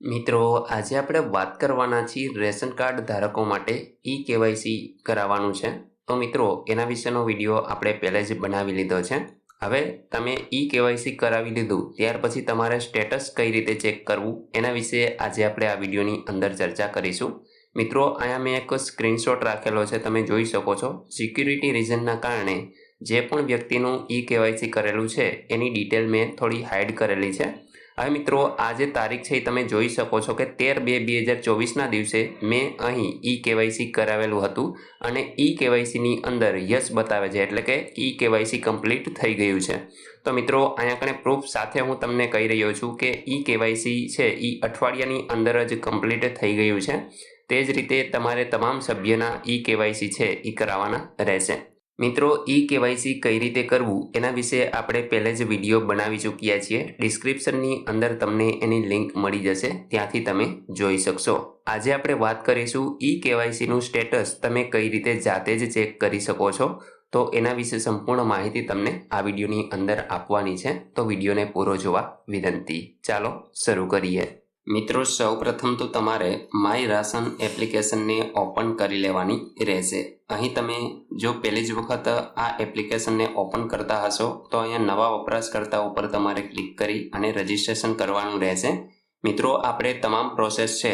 મિત્રો, આજે આપણે વાત કરવાના છીએ રેશન કાર્ડ ધારકો માટે કેવાયસી કરાવવાનું છે. તો મિત્રો, એના વિશેનો વિડીયો આપણે પહેલે જ બનાવી લીધો છે. હવે તમે કેવાયસી કરાવી લીધું ત્યાર પછી તમારે સ્ટેટસ કઈ રીતે ચેક કરવું એના વિશે આજે આપણે આ વિડીયોની અંદર ચર્ચા કરીશું. મિત્રો, અહીંયા મેં એક સ્ક્રીનશોટ રાખેલો છે, તમે જોઈ શકો છો. સિક્યુરિટી રીઝનના કારણે જે પણ વ્યક્તિનું કેવાયસી કરેલું છે એની ડિટેલ મેં થોડી હાઇડ કરેલી છે. હવે મિત્રો, આ જે તારીખ છે એ તમે જોઈ શકો છો કે 13/2/2024ના દિવસે મેં અહીં કેવાયસી કરાવેલું હતું અને કેવાયસીની અંદર યસ બતાવે છે, એટલે કે કેવાયસી કમ્પ્લીટ થઈ ગયું છે. તો મિત્રો, અહીંયા કણે પ્રૂફ સાથે હું તમને કહી રહ્યો છું કે કેવાયસી છે એ અઠવાડિયાની અંદર જ કમ્પ્લીટ થઈ ગયું છે. તે જ રીતે તમારે તમામ સભ્યના કેવાયસી છે એ કરાવવાના રહેશે. મિત્રો, કેવાયસી કઈ રીતે કરવું એના વિશે આપણે પહેલે જ વિડીયો બનાવી ચૂક્યા છીએ. ડિસ્ક્રિપ્શનની અંદર તમને એની લિંક મળી જશે, ત્યાંથી તમે જોઈ શકશો. આજે આપણે વાત કરીશું કેવાયસીનું સ્ટેટસ તમે કઈ રીતે જાતે જ ચેક કરી શકો છો. તો એના વિશે સંપૂર્ણ માહિતી તમને આ વિડીયોની અંદર આપવાની છે, તો વિડીયોને પૂરો જોવા વિનંતી. ચાલો શરૂ કરીએ. મિત્રો, સૌપ્રથમ તો તમારે માય રાશન એપ્લિકેશનને ઓપન કરી લેવાની રહેશે. અહીં તમે જો પહેલી જ વખત આ એપ્લિકેશનને ઓપન કરતા હશો તો અહીંયા નવા વપરાશકર્તા ઉપર તમારે ક્લિક કરી અને રજિસ્ટ્રેશન કરવાનું રહેશે. મિત્રો, આપણે તમામ પ્રોસેસ છે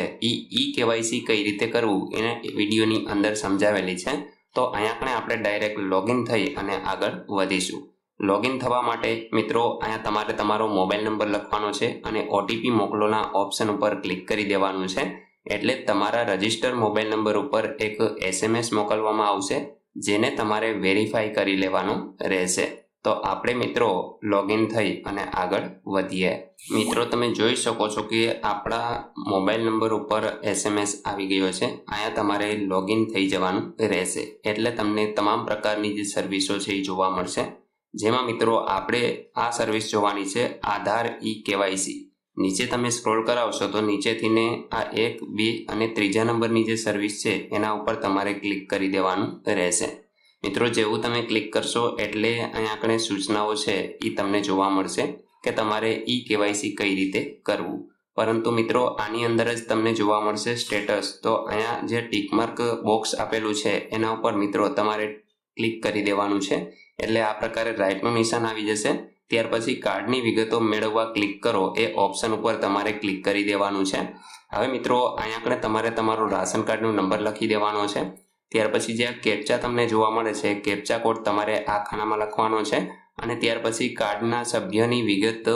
કેવાયસી કઈ રીતે કરવું એને વિડીયોની અંદર સમજાવેલી છે. તો અહીંયા આપણે ડાયરેક્ટ લોગિન થઈ અને આગળ વધીશું. લોગિન થવા માટે મિત્રો, અહીંયા તમારે તમારો મોબાઈલ નંબર લખવાનો છે અને ઓટીપી મોકલોના ઓપ્શન ઉપર ક્લિક કરી દેવાનું છે. એટલે તમારા રજિસ્ટર મોબાઈલ નંબર ઉપર એક SMS મોકલવામાં આવશે, જેને તમારે વેરીફાઈ કરી લેવાનું રહેશે. તો આપણે મિત્રો લોગિન થઈ અને આગળ વધીએ. મિત્રો, તમે જોઈ શકો છો કે આપણા મોબાઈલ નંબર ઉપર SMS આવી ગયો છે. અહીંયા તમારે લોગિન થઈ જવાનું રહેશે, એટલે તમને તમામ પ્રકારની જે સર્વિસો છે એ જોવા મળશે. જેમાં મિત્રો આપણે આ સર્વિસ જોવાની છે, આધાર કેવાયસી. નીચે તમે સ્ક્રોલ કરાવશો તો નીચેથીને આ 1, 2 અને 3જા નંબરની જે સર્વિસ છે એના ઉપર તમારે ક્લિક કરી દેવાનું રહેશે. મિત્રો, જેવું તમે ક્લિક કરશો એટલે અહીંયા આપણે સૂચનાઓ છે એ તમને જોવા મળશે કે તમારે કેવાયસી કઈ રીતે કરવું. પરંતુ મિત્રો, આની અંદર જ તમને જોવા મળશે સ્ટેટસ. તો અહીંયા જે ટિકમાર્ક બોક્સ આપેલું છે એના ઉપર મિત્રો તમારે ક્લિક કરી દેવાનું છે. એટલે આ પ્રકારે રાઈટનું નિશાન આવી જશે. ત્યાર પછી કાર્ડની વિગતો મેળવવા ક્લિક કરો એ ઓપ્શન ઉપર તમારે ક્લિક કરી દેવાનું છે. હવે મિત્રો, અહીંયા આપણે તમારે તમારો રાશન કાર્ડનો નંબર લખી દેવાનો છે. ત્યાર પછી જે કેપ્ચા તમને જોવા મળે છે, કેપ્ચા કોડ તમારે આ ખાનામાં લખવાનો છે. અને ત્યાર પછી કાર્ડના સભ્યની વિગત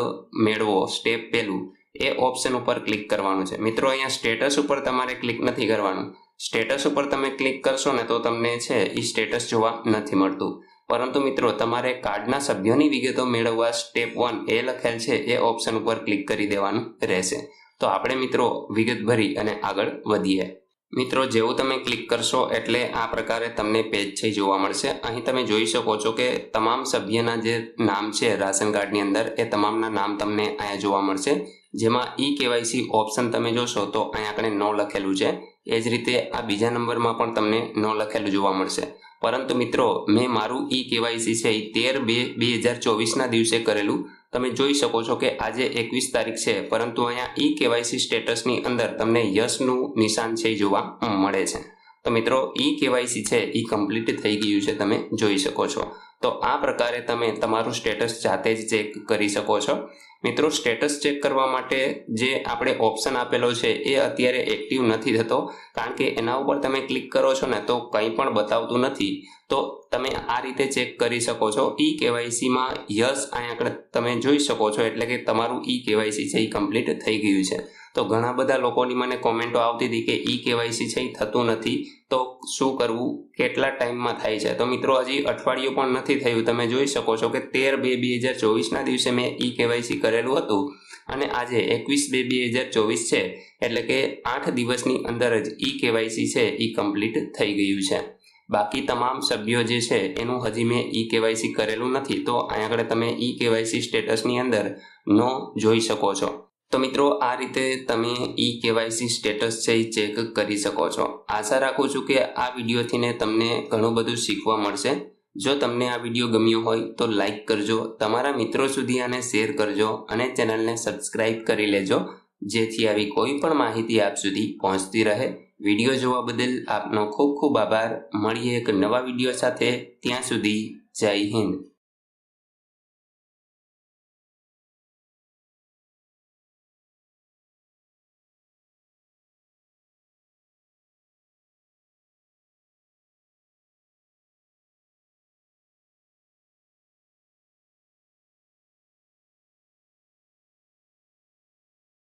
મેળવો સ્ટેપ પહેલું એ ઓપ્શન ઉપર ક્લિક કરવાનું છે. મિત્રો, અહીંયા સ્ટેટસ ઉપર તમારે ક્લિક નથી કરવાનું. સ્ટેટસ ઉપર તમે ક્લિક કરશો ને તો તમને છે એ સ્ટેટસ જોવા નથી મળતું. પરંતુ મિત્રો, તમારે કાર્ડના સભ્યોની વિગતો મેળવવા સ્ટેપ 1 એ લખેલ છે એ ઓપ્શન ઉપર ક્લિક કરી દેવાનું રહેશે. તો આપણે મિત્રો વિગત ભરી અને આગળ વધીએ. મિત્રો, જેવું તમે ક્લિક કરશો એટલે આ પ્રકારે તમને પેજ છે જોવા મળશે. અહીં તમે જોઈ શકો છો કે તમામ સભ્યના જે નામ છે રાશન કાર્ડની અંદર એ તમામના નામ તમને અહીંયા જોવા મળશે. જેમાં કેવાયસી ઓપ્શન તમે જોશો તો અહીંયા આપણે નો લખેલું છે. એ જ રીતે આ બીજા નંબરમાં પણ તમને નો લખેલું જોવા મળશે. પરંતુ મિત્રો, મેં મારું કેવાયસી છે એ 13/2/2024ના દિવસે કરેલું. તમે જોઈ શકો છો કે આજે 21 તારીખ છે, પરંતુ અહીંયા કેવાયસી સ્ટેટસની અંદર તમને યસનું નિશાન છે જોવા મળે છે. તો મિત્રો, કેવાયસી છે એ કમ્પ્લીટ થઈ ગયું છે, તમે જોઈ શકો છો. તો આ પ્રકારે તમે તમારું સ્ટેટસ જાતે જ ચેક કરી શકો છો. મિત્રો, સ્ટેટસ ચેક કરવા માટે જે આપણે ઓપ્શન આપેલો છે એ અત્યારે એક્ટિવ નથી થતો, કારણ કે એના ઉપર તમે ક્લિક કરો છો ને તો કંઈ પણ બતાવતું નથી. તો તમે આ રીતે ચેક કરી શકો છો. કેવાયસીમાં યસ અહીંયા તમે જોઈ શકો છો, એટલે કે તમારું કેવાયસી છે એ કમ્પ્લીટ થઈ ગયું છે. તો ઘણા બધા લોકોની મને કોમેન્ટો આવતી હતી કે કેવાયસી છે એ થતું નથી, તો શું કરવું, કેટલા ટાઈમમાં થાય છે. તો મિત્રો, હજી અઠવાડિયું પણ નથી થયું. તમે જોઈ શકો છો કે 13/2/2024ના દિવસે મેં કેવાયસી કરેલું હતું અને આજે 21/2/2024 છે, એટલે કે 8 દિવસની અંદર જ કેવાયસી છે એ કમ્પ્લીટ થઈ ગયું છે. બાકી તમામ સભ્યો જે છે એનું હજી મેં કેવાયસી કરેલું નથી. તો અહીંયા આગળ તમે કેવાયસી સ્ટેટસની અંદર નો જોઈ શકો છો. તો મિત્રો, આ રીતે તમે કેવાયસી સ્ટેટસ છે એ ચેક કરી શકો છો. આશા રાખું છું કે આ વિડીયોથી તમને ઘણું બધું શીખવા મળશે. જો તમને આ વિડીયો ગમ્યો હોય તો લાઈક કરજો, તમારા મિત્રો સુધી આને શેર કરજો અને ચેનલને સબસ્ક્રાઇબ કરી લેજો. જેથી આવી કોઈ પણ માહિતી આપ સુધી પહોંચતી રહે. વિડીયો જોવા બદલ આપનો ખૂબ ખૂબ આભાર. મળીએ એક નવા વિડીયો સાથે. ત્યાં સુધી જય હિન્દ.